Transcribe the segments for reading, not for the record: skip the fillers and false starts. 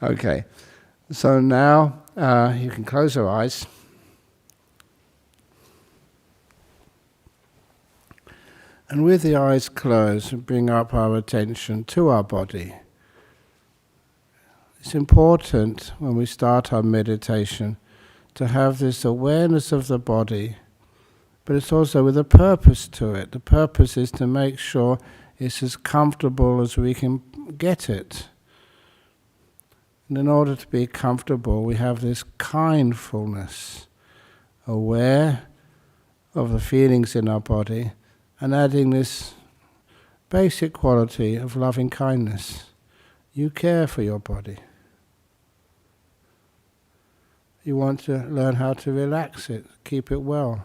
Okay, so now you can close your eyes. And with the eyes closed, bring up our attention to our body. It's important when we start our meditation to have this awareness of the body, but it's also with a purpose to it. The purpose is to make sure it's as comfortable as we can get it. And in order to be comfortable, we have this kindfulness, aware of the feelings in our body, and adding this basic quality of loving kindness. You care for your body. You want to learn how to relax it, keep it well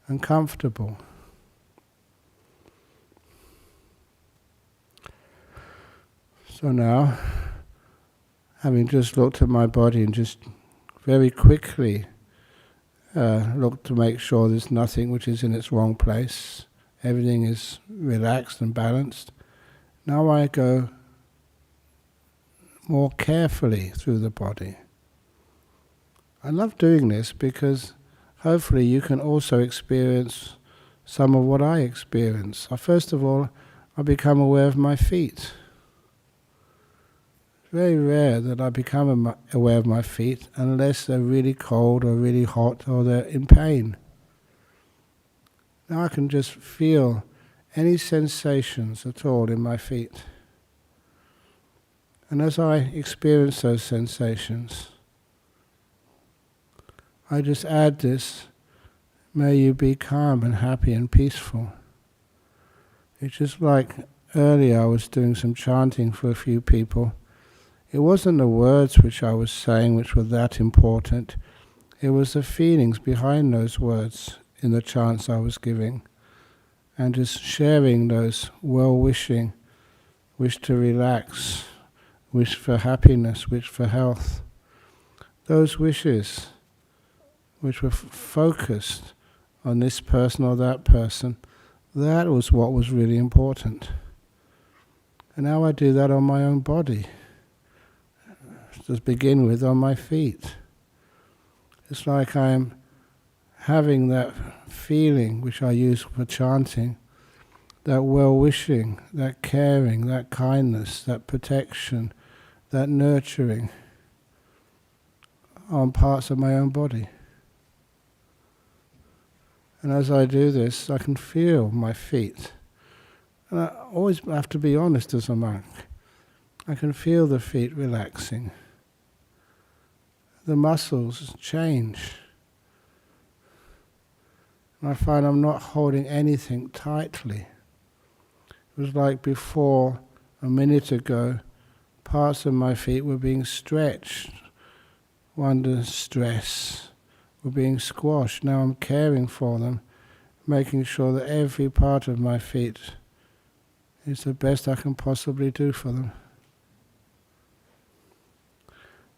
and comfortable. So now, having just looked at my body and just very quickly look to make sure there's nothing which is in its wrong place, everything is relaxed and balanced, now I go more carefully through the body. I love doing this because hopefully you can also experience some of what I experience. First of all, I become aware of my feet. It's very rare that I become aware of my feet unless they're really cold or really hot or they're in pain. Now I can just feel any sensations at all in my feet. And as I experience those sensations, I just add this, may you be calm and happy and peaceful. It's just like earlier I was doing some chanting for a few people. It wasn't the words which I was saying which were that important. It was the feelings behind those words in the chants I was giving. And just sharing those well-wishing, wish to relax, wish for happiness, wish for health. Those wishes which were focused on this person or that person, that was what was really important. And now I do that on my own body. To begin with, on my feet. It's like I'm having that feeling which I use for chanting, that well-wishing, that caring, that kindness, that protection, that nurturing on parts of my own body. And as I do this, I can feel my feet. And I always have to be honest as a monk. I can feel the feet relaxing. The muscles change. And I find I'm not holding anything tightly. It was like before, a minute ago, parts of my feet were being stretched, under stress, were being squashed. Now I'm caring for them, making sure that every part of my feet is the best I can possibly do for them.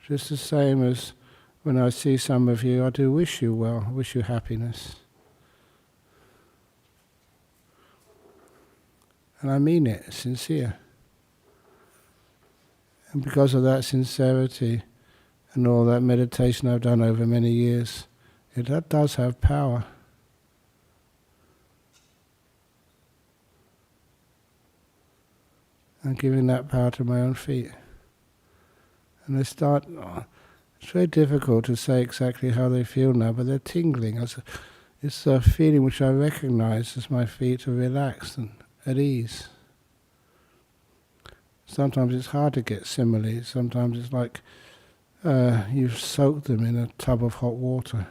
Just the same as when I see some of you, I do wish you well, wish you happiness. And I mean it, sincere. And because of that sincerity and all that meditation I've done over many years, that does have power. And giving that power to my own feet. And they start, it's very difficult to say exactly how they feel now, but they're tingling. It's a feeling which I recognize as my feet are relaxed and at ease. Sometimes it's hard to get similes. Sometimes it's like you've soaked them in a tub of hot water.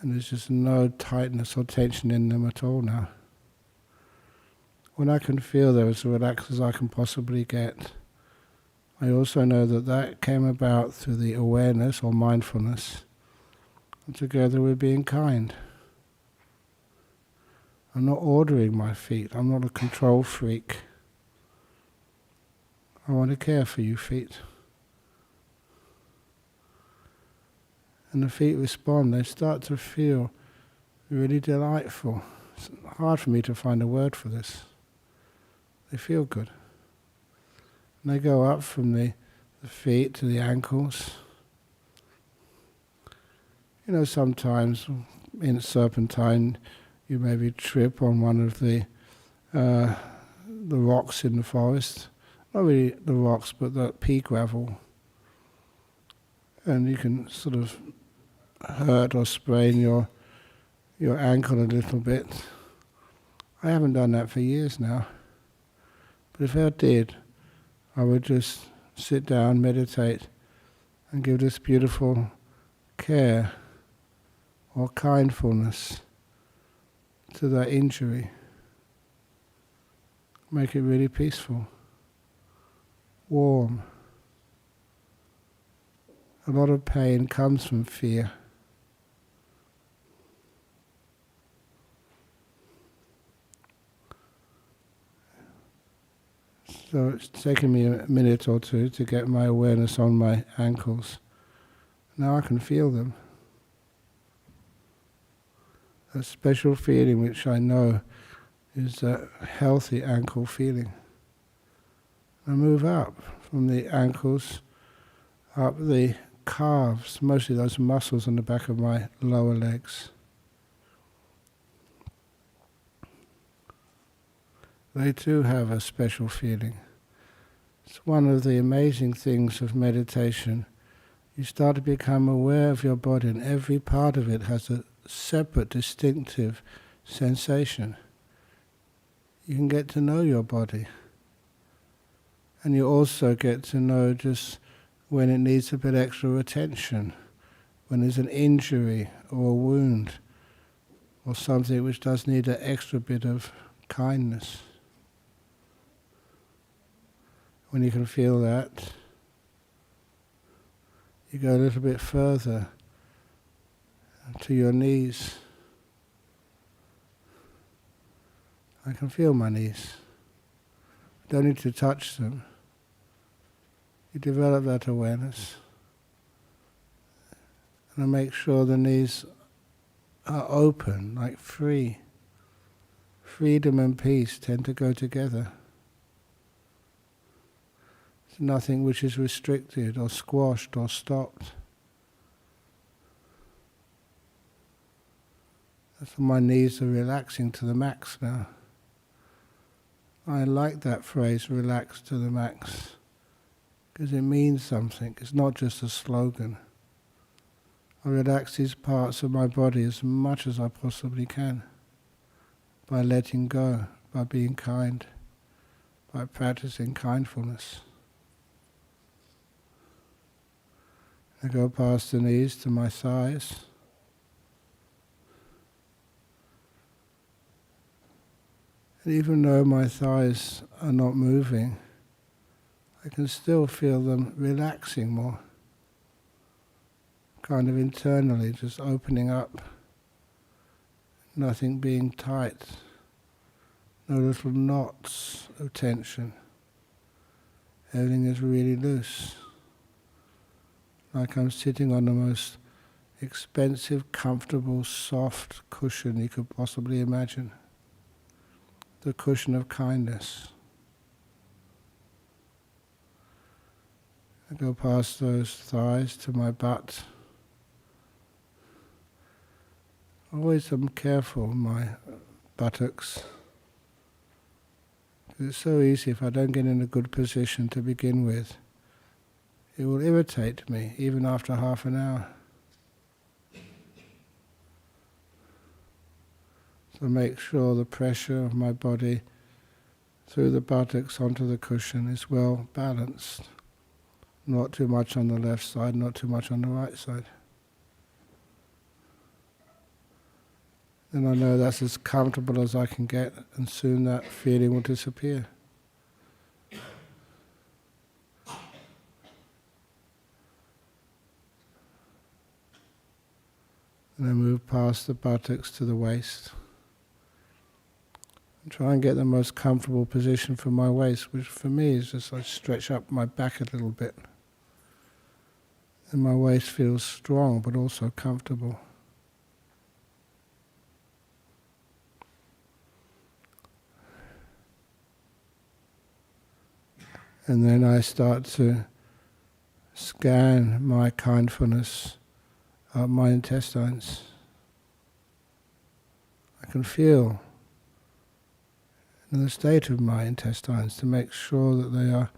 And there's just no tightness or tension in them at all now. When I can feel they're as relaxed as I can possibly get, I also know that that came about through the awareness or mindfulness, and together with being kind. I'm not ordering my feet. I'm not a control freak. I want to care for you, feet. And the feet respond. They start to feel really delightful. It's hard for me to find a word for this. They feel good. And they go up from the feet to the ankles. Sometimes in serpentine you maybe trip on one of the rocks in the forest. Not really the rocks, but the pea gravel. And you can sort of hurt or sprain your ankle a little bit. I haven't done that for years now. But if I did, I would just sit down, meditate, and give this beautiful care or kindfulness to that injury. Make it really peaceful, warm. A lot of pain comes from fear. So it's taken me a minute or two to get my awareness on my ankles. Now I can feel them. A special feeling which I know is a healthy ankle feeling. I move up from the ankles, up the calves, mostly those muscles on the back of my lower legs. They too have a special feeling. It's one of the amazing things of meditation. You start to become aware of your body, and every part of it has a separate, distinctive sensation. You can get to know your body. And you also get to know just when it needs a bit extra attention, when there's an injury or a wound, or something which does need an extra bit of kindness. When you can feel that, you go a little bit further to your knees. I can feel my knees. I don't need to touch them. You develop that awareness. And I make sure the knees are open, like free. Freedom and peace tend to go together. There's nothing which is restricted or squashed or stopped. So my knees are relaxing to the max now. I like that phrase, relax to the max, because it means something. It's not just a slogan. I relax these parts of my body as much as I possibly can, by letting go, by being kind, by practicing kindfulness. I go past the knees to my thighs. And even though my thighs are not moving, I can still feel them relaxing more. Kind of internally, just opening up. Nothing being tight. No little knots of tension. Everything is really loose. Like I'm sitting on the most expensive, comfortable, soft cushion you could possibly imagine. The cushion of kindness. I go past those thighs to my butt. Always I'm careful of my buttocks. It's so easy if I don't get in a good position to begin with. It will irritate me even after half an hour. So make sure the pressure of my body through the buttocks onto the cushion is well balanced. Not too much on the left side, not too much on the right side. Then I know that's as comfortable as I can get, and soon that feeling will disappear. And then move past the buttocks to the waist. And try and get the most comfortable position for my waist, which for me is just I stretch up my back a little bit. And my waist feels strong but also comfortable. And then I start to scan my kindfulness up my intestines. I can feel in the state of my intestines to make sure that they are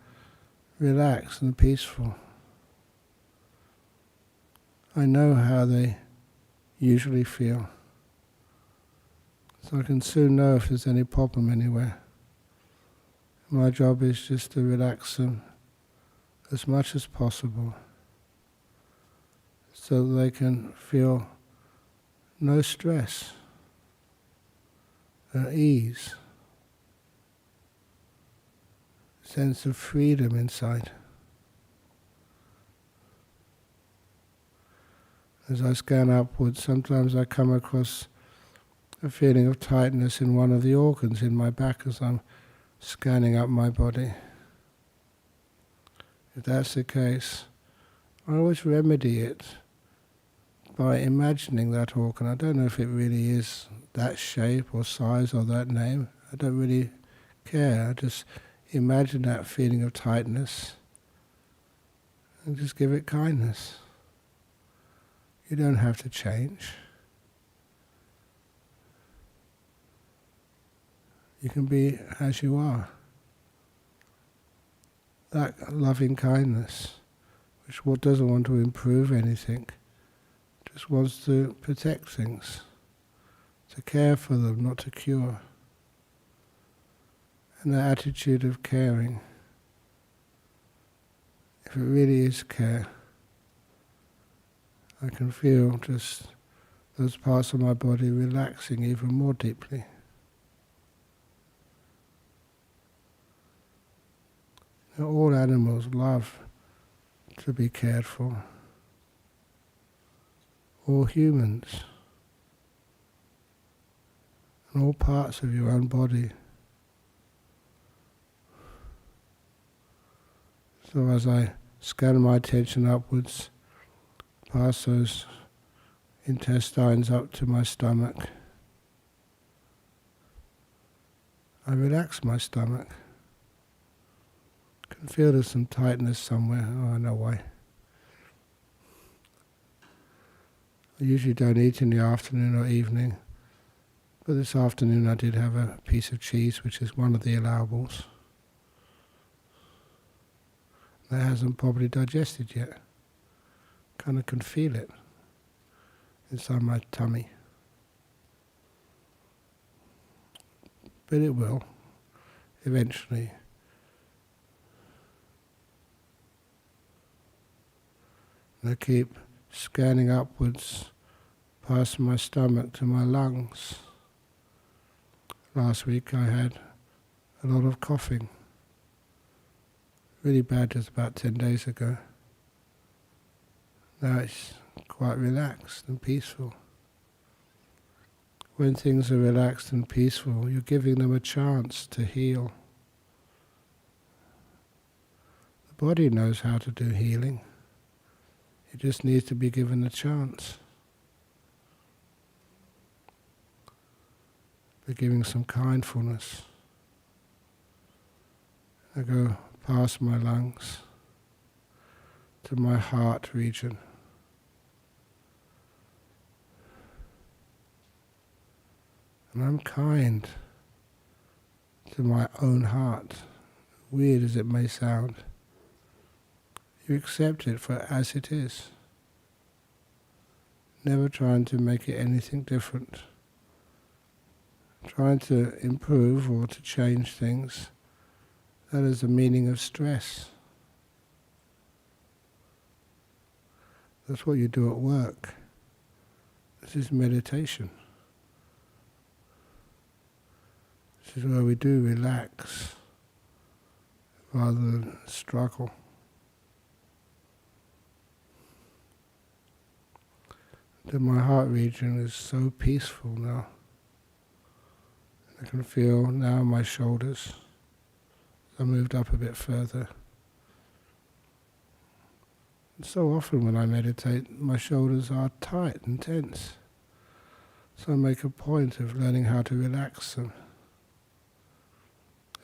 relaxed and peaceful. I know how they usually feel, so I can soon know if there's any problem anywhere. My job is just to relax them as much as possible so that they can feel no stress, ease, sense of freedom inside. As I scan upwards, sometimes I come across a feeling of tightness in one of the organs in my back as I'm scanning up my body. If that's the case, I always remedy it by imagining that organ. I don't know if it really is that shape or size or that name. I don't really care. I just imagine that feeling of tightness and just give it kindness. You don't have to change. You can be as you are. That loving kindness, which doesn't want to improve anything, just wants to protect things, to care for them, not to cure. And the attitude of caring, if it really is care, I can feel just those parts of my body relaxing even more deeply. Now, all animals love to be cared for. All humans, and all parts of your own body. So as I scan my attention upwards, past those intestines up to my stomach, I relax my stomach. I can feel there's some tightness somewhere. Oh, I know why. I usually don't eat in the afternoon or evening, but this afternoon I did have a piece of cheese, which is one of the allowables. That hasn't properly digested yet. Kind of can feel it inside my tummy. But it will, eventually. And I keep scanning upwards past my stomach to my lungs. Last week I had a lot of coughing. Really bad just about 10 days ago. Now it's quite relaxed and peaceful. When things are relaxed and peaceful, you're giving them a chance to heal. The body knows how to do healing. It just needs to be given a chance. By giving some kindfulness. I go past my lungs to my heart region. And I'm kind to my own heart, weird as it may sound. You accept it for as it is. Never trying to make it anything different. Trying to improve or to change things. That is the meaning of stress. That's what you do at work. This is meditation. This is where we do relax rather than struggle. Then my heart region is so peaceful now. I can feel now my shoulders. I moved up a bit further. And so often when I meditate, my shoulders are tight and tense. So I make a point of learning how to relax them.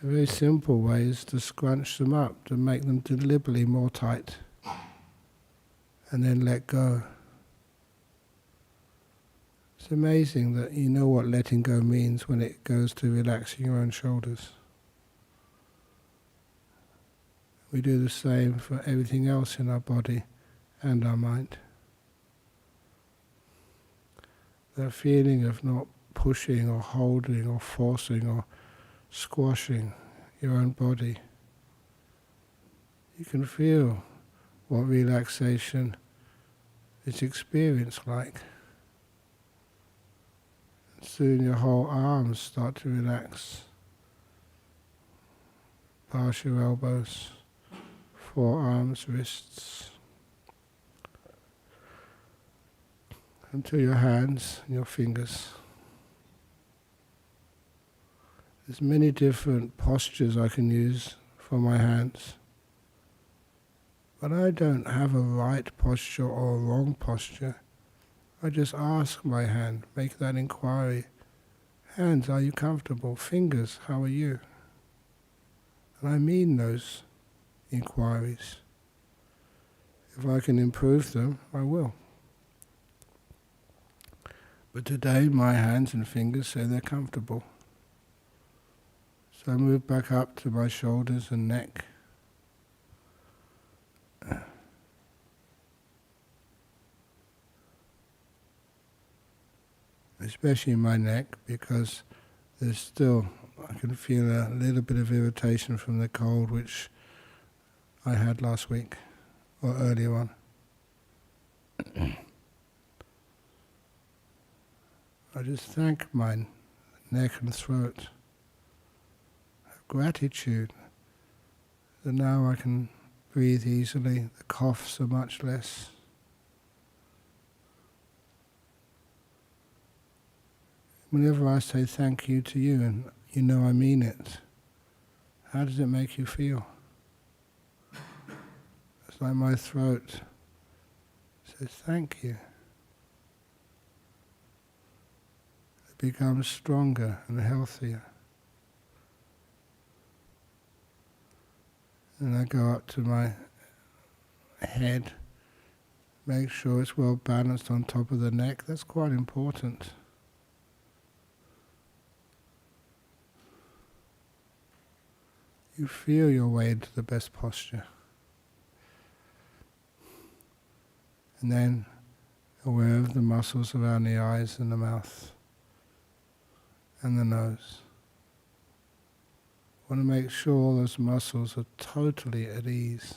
A very simple way is to scrunch them up, to make them deliberately more tight, and then let go. It's amazing that you know what letting go means when it goes to relaxing your own shoulders. We do the same for everything else in our body and our mind. The feeling of not pushing or holding or forcing or squashing your own body. You can feel what relaxation is experienced like. Soon your whole arms start to relax. Past your elbows, forearms, wrists, until your hands and your fingers. There's many different postures I can use for my hands, but I don't have a right posture or a wrong posture. I just ask my hand, make that inquiry. Hands, are you comfortable? Fingers, how are you? And I mean those inquiries. If I can improve them, I will. But today my hands and fingers say they're comfortable. So I move back up to my shoulders and neck. Especially my neck, because there's still, I can feel a little bit of irritation from the cold which I had last week or earlier on. I just thank my neck and throat. Have gratitude that now I can breathe easily, the coughs are much less. Whenever I say thank you to you, and you know I mean it, how does it make you feel? It's like my throat says thank you. It becomes stronger and healthier. And I go up to my head, make sure it's well balanced on top of the neck. That's quite important. You feel your way into the best posture. And then aware of the muscles around the eyes and the mouth and the nose. I want to make sure all those muscles are totally at ease.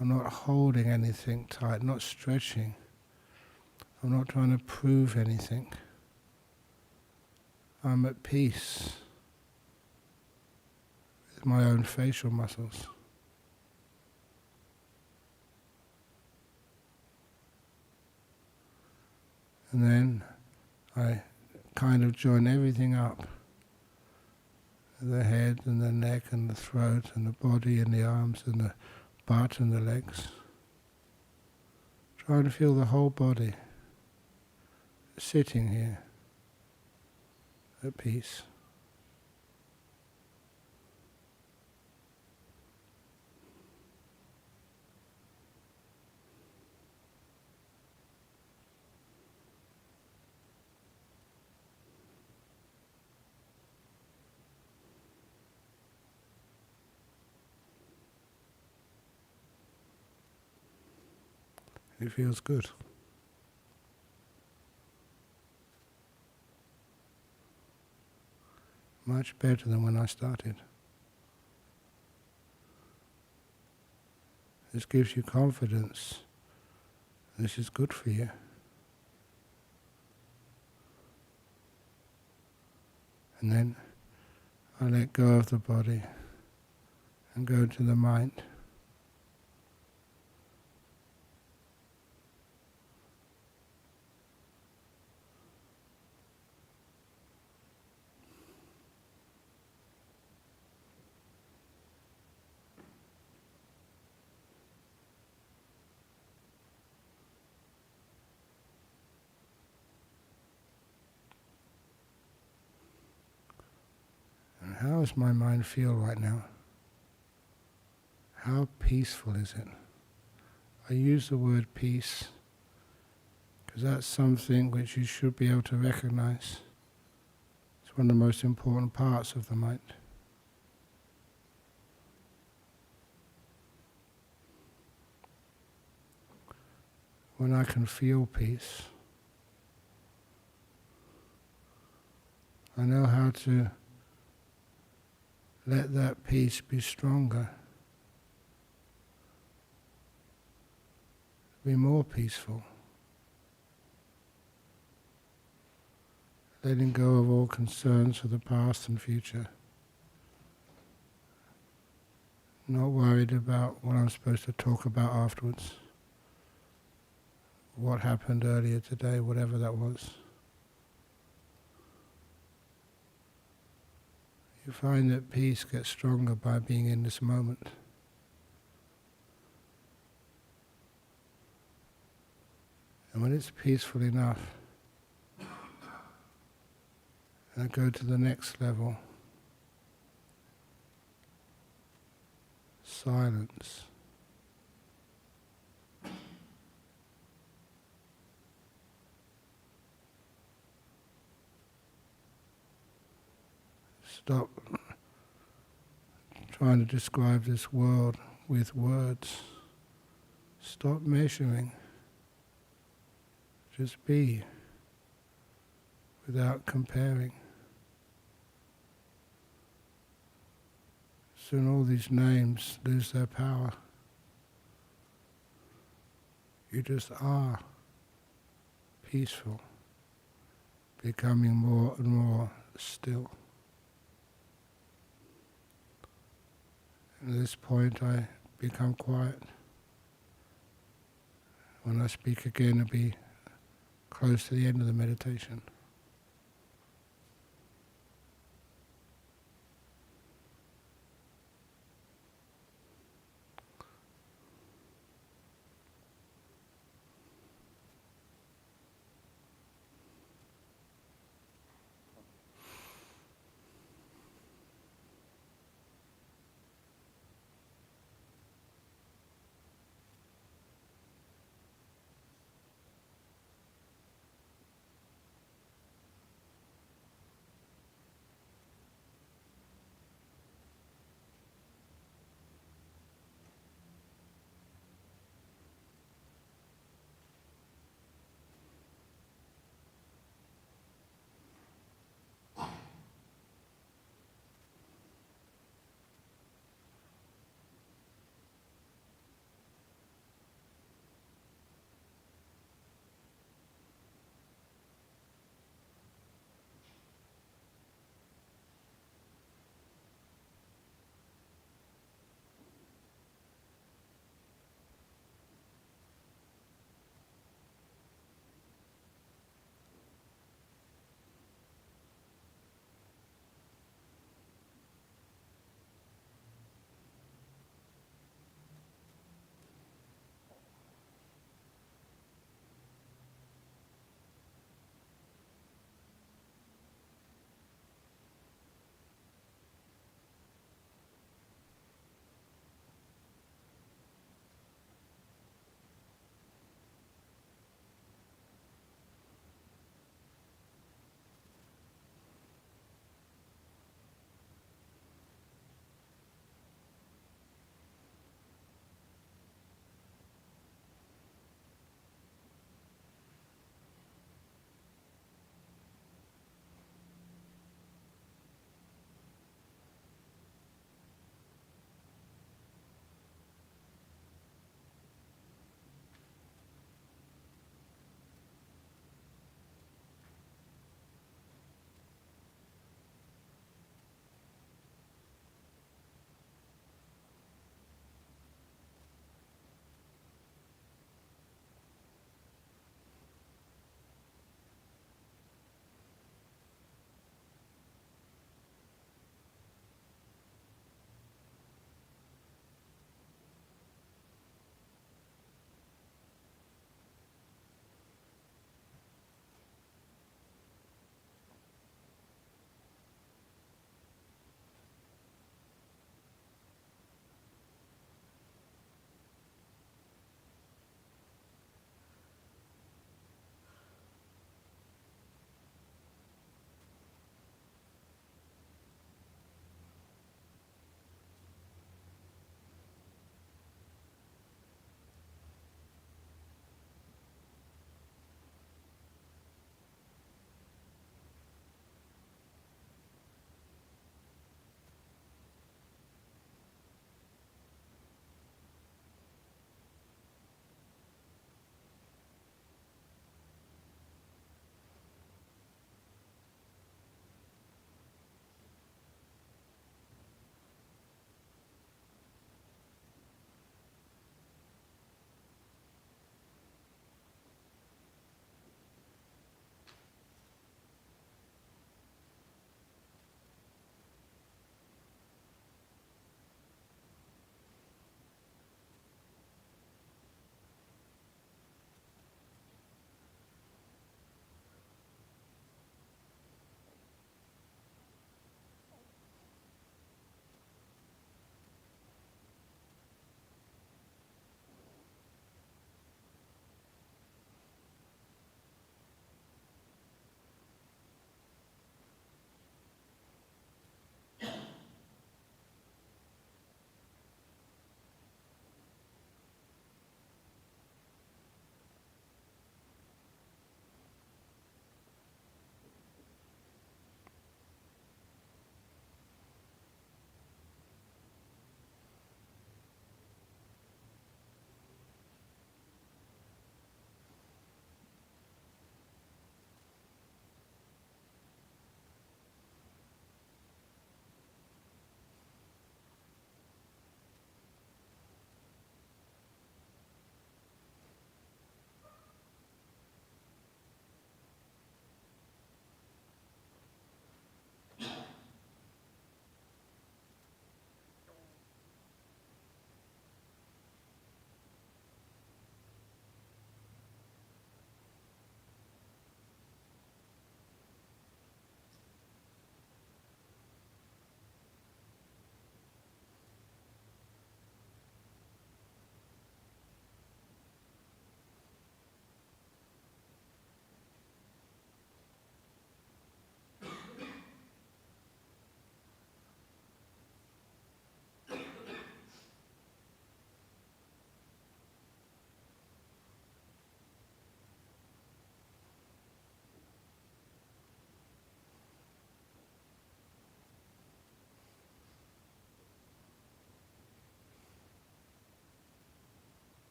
I'm not holding anything tight, not stretching. I'm not trying to prove anything. I'm at peace with my own facial muscles. And then I kind of join everything up. The head and the neck and the throat and the body and the arms and the butt and the legs. Try to feel the whole body sitting here at peace. It feels good. Much better than when I started. This gives you confidence. This is good for you. And then I let go of the body and go to the mind. how does my mind feel right now? How peaceful is it? I use the word peace because that's something which you should be able to recognize. It's one of the most important parts of the mind. When I can feel peace, I know how to let that peace be stronger, be more peaceful, letting go of all concerns for the past and future, not worried about what I'm supposed to talk about afterwards, what happened earlier today, whatever that was. You find that peace gets stronger by being in this moment. And when it's peaceful enough, I go to the next level. Silence. Stop trying to describe this world with words. Stop measuring. Just be without comparing. Soon all these names lose their power. You just are peaceful, becoming more and more still. And at this point I become quiet. When I speak again, it'll be close to the end of the meditation.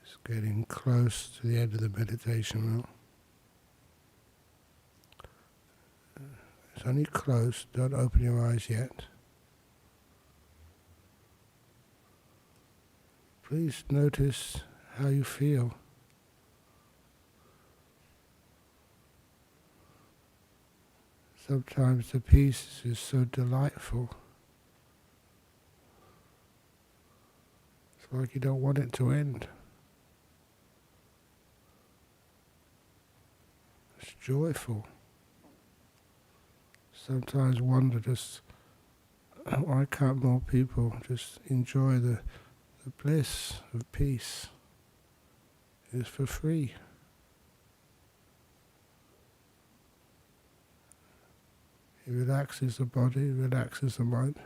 It's getting close to the end of the meditation now. It's only close, don't open your eyes yet. Please notice how you feel. Sometimes the peace is so delightful. It's like you don't want it to end. It's joyful. Sometimes wonder just, why can't more people just enjoy the bliss of peace? It's for free. It relaxes the body, relaxes the mind.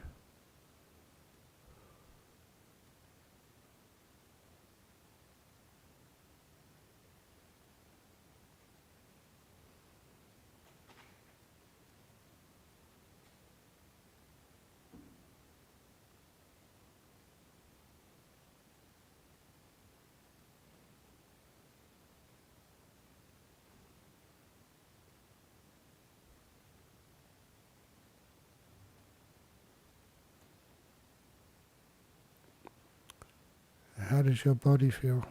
How does your body feel?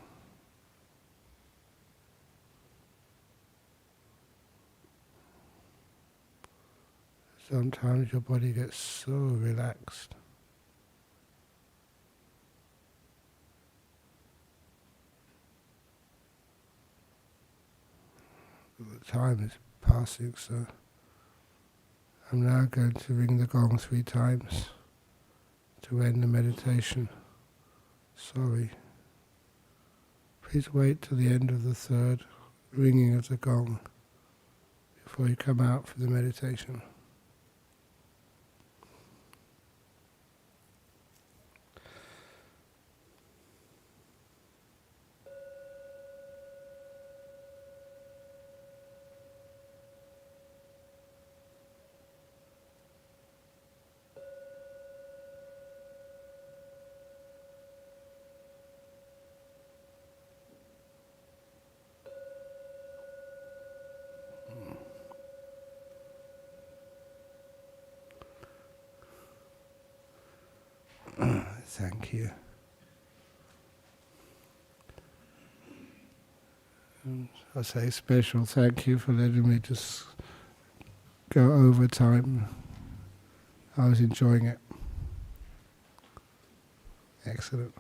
Sometimes your body gets so relaxed. The time is passing, so I'm now going to ring the gong 3 times to end the meditation. Sorry. Please wait till the end of the 3rd ringing of the gong before you come out for the meditation. Thank you. And I say special thank you for letting me just go over time. I was enjoying it. Excellent.